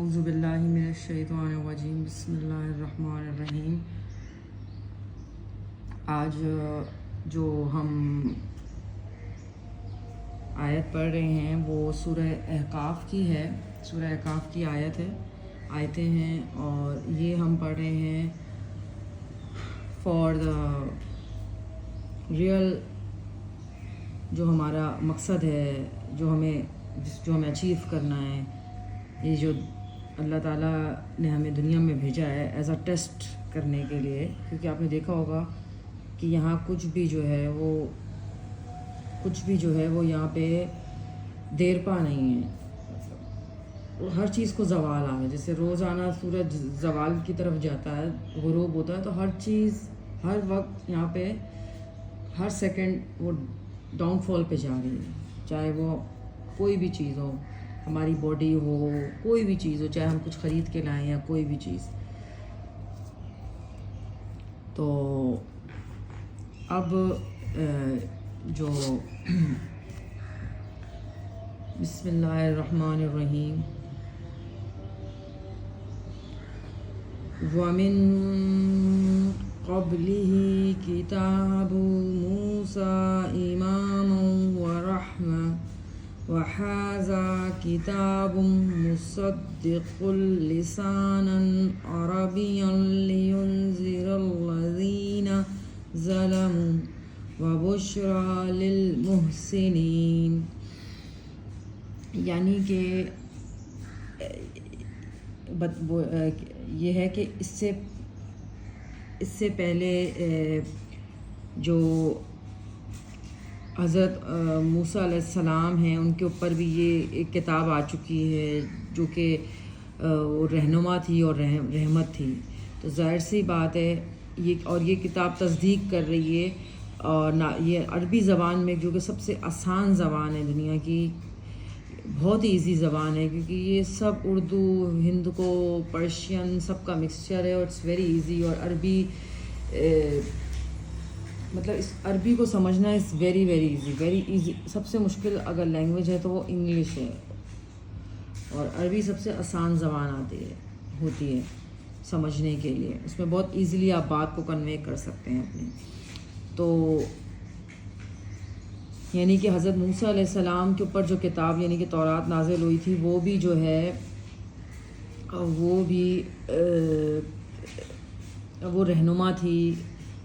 اعوذ باللہ من الشیطان الرجیم بسم اللہ الرحمن الرحیم۔ آج جو ہم آیت پڑھ رہے ہیں وہ سورہ احقاف کی ہے، سورہ احقاف کی آیتیں ہیں، اور یہ ہم پڑھ رہے ہیں فار دا ریئل، جو ہمارا مقصد ہے، جو ہمیں اچیو کرنا ہے، یہ جو اللہ تعالیٰ نے ہمیں دنیا میں بھیجا ہے ایز اے ٹیسٹ کرنے کے لیے، کیونکہ آپ نے دیکھا ہوگا کہ یہاں کچھ بھی جو ہے وہ یہاں پہ دیر پا نہیں ہے، ہر چیز کو زوال آ رہا ہے۔ جیسے روزانہ سورج زوال کی طرف جاتا ہے، غروب ہوتا ہے، تو ہر چیز ہر وقت یہاں پہ ہر سیکنڈ وہ ڈاؤن فال پہ جا رہی ہے، چاہے وہ کوئی بھی چیز ہو، ہماری باڈی ہو، کوئی بھی چیز ہو، چاہے ہم کچھ خرید کے لائیں یا کوئی بھی چیز۔ تو اب جو بسم اللہ الرحمن الرحیم، وَمِن قَبْلِهِ كِتَابُ مُوسَىٰ إِمَامًا وَرَحْمَةً وَهَٰذَا كِتَابٌ مُصَدِّقٌ لِسَانًا عَرَبِيًّا لِيُنذِرَ الَّذِينَ ظَلَمُوا وَبُشْرَىٰ لِلْمُحْسِنِينَ۔ یعنی کہ یہ ہے کہ اس سے پہلے جو حضرت موسیٰ علیہ السلام ہیں، ان کے اوپر بھی یہ ایک کتاب آ چکی ہے جو کہ وہ رہنما تھی اور رحمت تھی۔ تو ظاہر سی بات ہے یہ کتاب تصدیق کر رہی ہے، اور یہ عربی زبان میں، جو کہ سب سے آسان زبان ہے دنیا کی، بہت ایزی زبان ہے، کیونکہ یہ سب اردو، ہند کو، پرشین سب کا مکسچر ہے، اور اٹس ویری ایزی۔ اور عربی مطلب اس عربی کو سمجھنا is very very easy, very easy. سب سے مشکل اگر لینگویج ہے تو وہ انگلش ہے، اور عربی سب سے آسان زبان ہوتی ہے سمجھنے کے لیے۔ اس میں بہت ایزیلی آپ بات کو کنوے کر سکتے ہیں اپنی۔ تو یعنی کہ حضرت موسیٰ علیہ السلام کے اوپر جو کتاب یعنی کہ تورات نازل ہوئی تھی، وہ بھی جو ہے وہ رہنما تھی،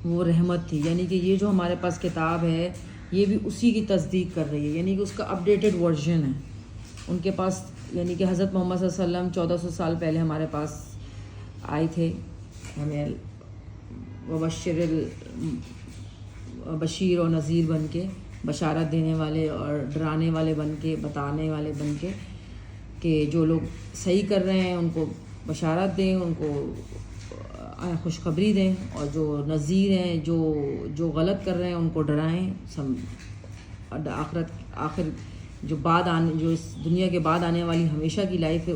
وہ رحمت تھی۔ یعنی کہ یہ جو ہمارے پاس کتاب ہے یہ بھی اسی کی تصدیق کر رہی ہے، یعنی کہ اس کا اپڈیٹڈ ورژن ہے ان کے پاس۔ یعنی کہ حضرت محمد صلی اللہ علیہ وسلم 1400 سال پہلے ہمارے پاس آئے تھے، ہمیں بشیر و نذیر بن کے، بشارت دینے والے اور ڈرانے والے بن کے، بتانے والے بن کے، کہ جو لوگ صحیح کر رہے ہیں ان کو بشارت دیں، ان کو خوشخبری دیں، اور جو نذیر ہیں، جو غلط کر رہے ہیں ان کو ڈرائیں۔ آخر جو اس دنیا کے بعد آنے والی ہمیشہ کی لائف ہے،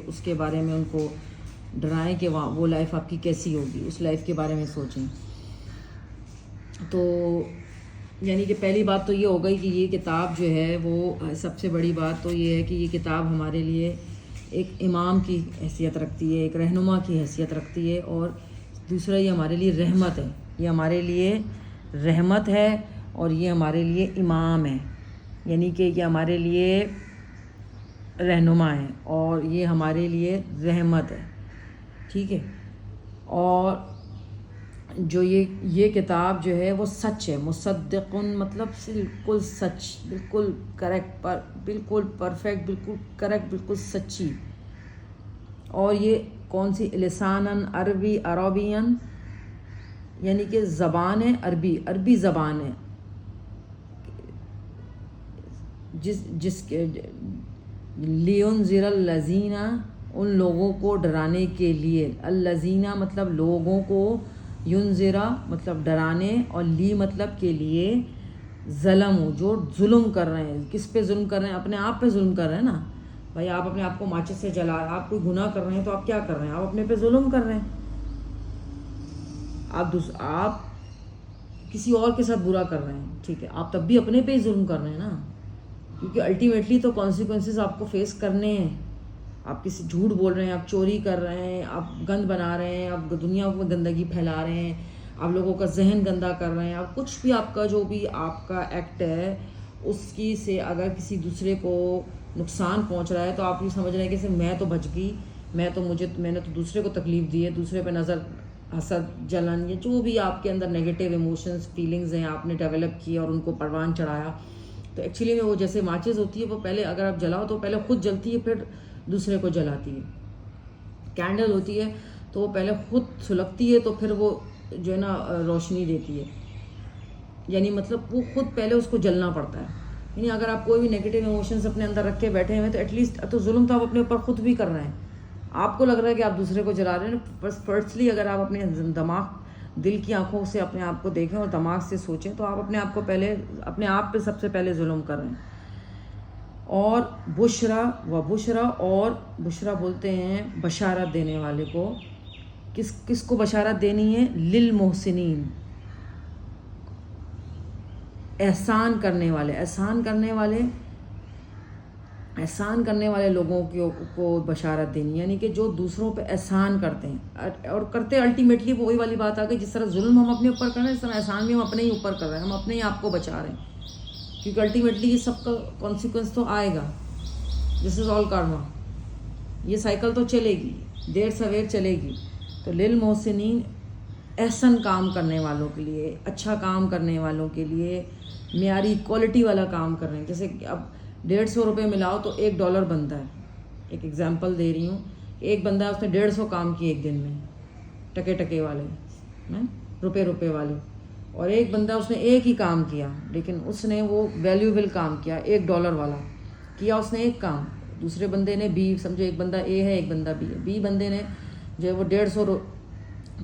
اس کے بارے میں ان کو ڈرائیں کہ وہ لائف آپ کی کیسی ہوگی، اس لائف کے بارے میں سوچیں۔ تو یعنی کہ پہلی بات تو یہ ہو گئی کہ یہ کتاب جو ہے وہ سب سے بڑی بات تو یہ ہے کہ یہ کتاب ہمارے لیے ایک امام کی حیثیت رکھتی ہے، ایک رہنما کی حیثیت رکھتی ہے، اور دوسرا یہ ہمارے لیے رحمت ہے، یہ ہمارے لیے رحمت ہے، اور یہ ہمارے لیے امام ہے، یعنی کہ یہ ہمارے لیے رہنما ہے اور یہ ہمارے لیے رحمت ہے، ٹھیک ہے۔ اور جو یہ کتاب جو ہے وہ سچ ہے، مصدقن مطلب بالکل سچ، بالکل کریکٹ، بالکل پرفیکٹ، بالکل کریکٹ، بالکل سچی۔ اور یہ کون سی؟ لساناً عربین، یعنی کہ زبان ہے عربی زبان ہے، جس کے لینذر الذین، ان لوگوں کو ڈرانے کے لیے، الذین مطلب لوگوں کو، ینذرا مطلب ڈرانے، اور لی مطلب کے لیے، ظلموا جو ظلم کر رہے ہیں۔ کس پہ ظلم کر رہے ہیں؟ اپنے آپ پہ ظلم کر رہے ہیں نا بھائی۔ آپ اپنے آپ کو ماچس سے آپ کوئی گناہ کر رہے ہیں تو آپ کیا کر رہے ہیں؟ آپ اپنے پہ ظلم کر رہے ہیں، آپ کسی اور کے ساتھ برا کر رہے ہیں، ٹھیک ہے، آپ تب بھی اپنے پہ ہی ظلم کر رہے ہیں نا، کیونکہ الٹیمیٹلی تو کانسیکوینسز آپ کو فیس کرنے ہیں۔ آپ کسی جھوٹ بول رہے ہیں, آپ چوری کر رہے ہیں, آپ گند بنا رہے ہیں, آپ دنیا میں گندگی پھیلا رہے ہیں, آپ لوگوں کا ذہن گندا کر رہے ہیں, آپ کچھ بھی آپ کا جو بھی آپ کا ایکٹ ہے اس کی سے اگر کسی دوسرے کو نقصان پہنچ رہا ہے تو آپ یہ سمجھ رہے ہیں کہ میں تو بچ گئی, میں نے تو دوسرے کو تکلیف دی ہے, دوسرے پہ نظر, حسد, جلن, یا جو بھی آپ کے اندر نگیٹو ایموشنز فیلنگز ہیں آپ نے ڈیولپ کی اور ان کو پروان چڑھایا. تو ایکچولی میں وہ جیسے ماچز ہوتی ہے, وہ پہلے اگر آپ جلاؤ تو پہلے خود جلتی ہے پھر دوسرے کو جلاتی ہے. کینڈل ہوتی ہے تو وہ پہلے خود سلگتی ہے تو پھر وہ جو ہے نا روشنی دیتی ہے, یعنی مطلب وہ خود پہلے اس کو جلنا پڑتا ہے. یعنی اگر آپ کوئی بھی نگیٹو ایموشنز اپنے اندر رکھ کے بیٹھے ہوئے تو ایٹ لیسٹ تو ظلم تو آپ اپنے اوپر خود بھی کر رہے ہیں. آپ کو لگ رہا ہے کہ آپ دوسرے کو جلا رہے ہیں, بس فرسٹلی اگر آپ اپنے دماغ, دل کی آنکھوں سے اپنے آپ کو دیکھیں اور دماغ سے سوچیں تو آپ اپنے آپ کو پہلے اپنے آپ پہ سب سے پہلے ظلم کر رہے ہیں. اور بشرا اور بشرا بولتے ہیں بشارت دینے والے کو. کس کو بشارت دینی ہے؟ للمحسنین, احسان کرنے والے لوگوں کو بشارت دینی, یعنی کہ جو دوسروں پہ احسان کرتے ہیں اور کرتے الٹیمیٹلی وہی والی بات آ گئی, جس طرح ظلم ہم اپنے اوپر کر رہے ہیں اس طرح احسان بھی ہم اپنے ہی اوپر کر رہے ہیں, ہم اپنے ہی آپ کو بچا رہے ہیں, کیونکہ الٹیمیٹلی یہ سب کا کانسیکوینس تو آئے گا. دس از آل کارما, یہ سائیکل تو چلے گی, دیر سویر چلے گی. تو للمحسنین, احسن کام کرنے والوں کے لیے, اچھا کام کرنے والوں کے لیے, معیاری کوالٹی والا کام کر رہے ہیں. جیسے اب 150 روپے ملاؤ تو $1 بنتا ہے. ایک ایگزامپل دے رہی ہوں, ایک بندہ اس نے 150 کام کیے ایک دن میں, ٹکے والے, روپے والے, اور ایک بندہ اس نے ایک ہی کام کیا لیکن اس نے وہ ویلیوبل کام کیا, $1 والا کیا اس نے ایک کام. دوسرے بندے نے بی, سمجھو ایک بندہ اے ہے ایک بندہ بی ہے, بی بندے نے جو ہے وہ 150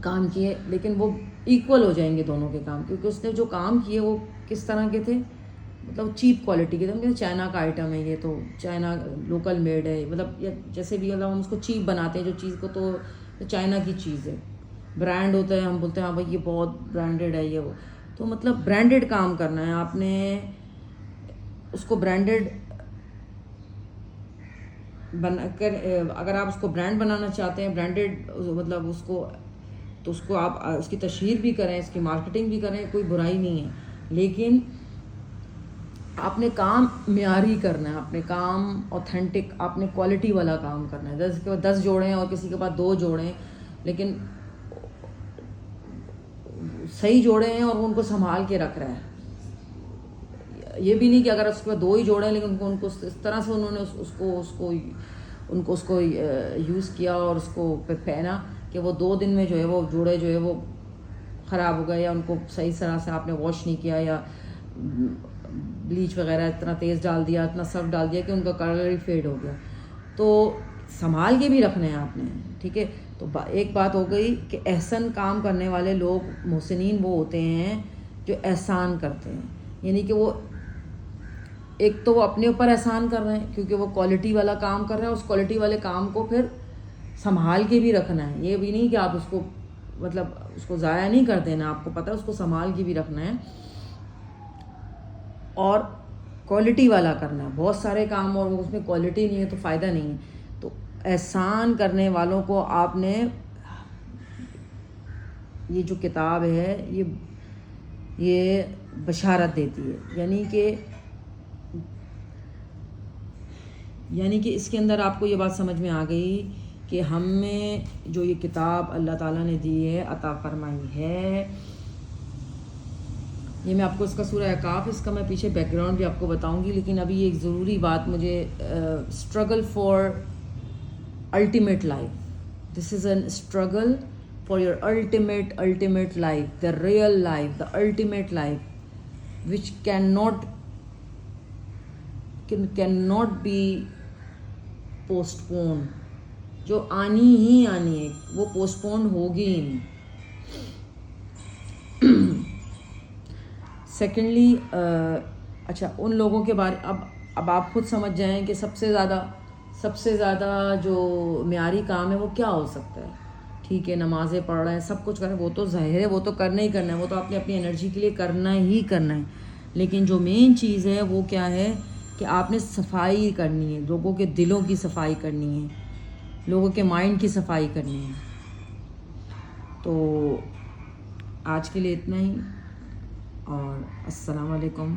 کام کیے, لیکن وہ ایکول ہو جائیں گے دونوں کے کام, کیونکہ اس نے جو کام کیے وہ کس طرح کے تھے, مطلب چیپ کوالٹی کے تھے. چائنا کا آئٹم ہے یہ, تو چائنا لوکل میڈ ہے, مطلب جیسے بھی مطلب ہم اس کو چیپ بناتے ہیں جو چیز کو, تو چائنا کی چیز ہے. برانڈ ہوتا ہے, ہم بولتے ہیں ہاں بھائی یہ بہت برانڈیڈ ہے یہ وہ, تو مطلب برانڈیڈ کام کرنا ہے آپ نے, اس کو برانڈیڈ بنا کر, اگر آپ اس کو برانڈ بنانا چاہتے ہیں, برانڈیڈ مطلب اس کو, تو اس کو آپ اس کی تشہیر بھی کریں, اس کی مارکیٹنگ بھی کریں, کوئی برائی نہیں ہے, لیکن آپ نے کام معیاری کرنا ہے, آپ نے کام اوتھینٹک, آپ نے کوالٹی والا کام کرنا ہے. 10 جوڑیں اور کسی کے پاس 2 جوڑیں, لیکن صحیح جوڑے ہیں اور وہ ان کو سنبھال کے رکھ رہا ہے. یہ بھی نہیں کہ اگر اس کے پاس 2 ہی جوڑے ہیں لیکن ان کو اس طرح سے انہوں نے اس کو یوز کیا اور اس کو پہنا کہ وہ 2 دن میں جو ہے وہ جوڑے جو ہے وہ خراب ہو گئے, یا ان کو صحیح طرح سے آپ نے واش نہیں کیا, یا بلیچ وغیرہ اتنا تیز ڈال دیا, اتنا سرف ڈال دیا کہ ان کا کلر ہی فیڈ ہو گیا. تو سنبھال کے بھی رکھنے ہیں آپ نے, ٹھیک ہے. تو ایک بات ہو گئی کہ احسن کام کرنے والے لوگ, محسنین, وہ ہوتے ہیں جو احسان کرتے ہیں, یعنی کہ وہ ایک تو وہ اپنے اوپر احسان کر رہے ہیں کیونکہ وہ کوالٹی والا کام کر رہے ہیں, اس کوالٹی والے کام کو پھر سنبھال کے بھی رکھنا ہے. یہ بھی نہیں کہ آپ اس کو مطلب اس کو ضائع نہیں کر دینا, آپ کو پتہ ہے اس کو سنبھال کے بھی رکھنا ہے اور کوالٹی والا کرنا ہے. بہت سارے کام اور اس میں کوالٹی نہیں ہے تو فائدہ نہیں ہے. تو احسان کرنے والوں کو آپ نے, یہ جو کتاب ہے یہ بشارت دیتی ہے, یعنی کہ اس کے اندر آپ کو یہ بات سمجھ میں آ گئی کہ ہمیں جو یہ کتاب اللہ تعالیٰ نے دی ہے, عطا فرمائی ہے. یہ میں آپ کو اس کا سورہ احقاف, اس کا میں پیچھے بیک گراؤنڈ بھی آپ کو بتاؤں گی, لیکن ابھی ایک ضروری بات مجھے, struggle for ultimate life. This is an struggle for your ultimate life, the real life, the ultimate life, which cannot be postponed. جو آنی ہی آنی ہے وہ پوسٹ پون ہوگی ہی نہیں. سیکنڈلی, اچھا ان لوگوں کے بارے, اب آپ خود سمجھ جائیں کہ سب سے زیادہ جو معیاری کام ہے وہ کیا ہو سکتا ہے. ٹھیک ہے, نمازیں پڑھ رہے ہیں, سب کچھ کر رہے ہیں, وہ تو ظاہر ہے, وہ تو کرنا ہی کرنا ہے, وہ تو آپ نے اپنی انرجی کے لیے کرنا ہی کرنا ہے. لیکن جو مین چیز ہے وہ کیا ہے کہ آپ نے صفائی کرنی ہے, لوگوں کے دلوں کی صفائی کرنی ہے. لوگوں کے مائنڈ کی صفائی کرنی ہے. تو آج کے لیے اتنا ہی، اور السلام علیکم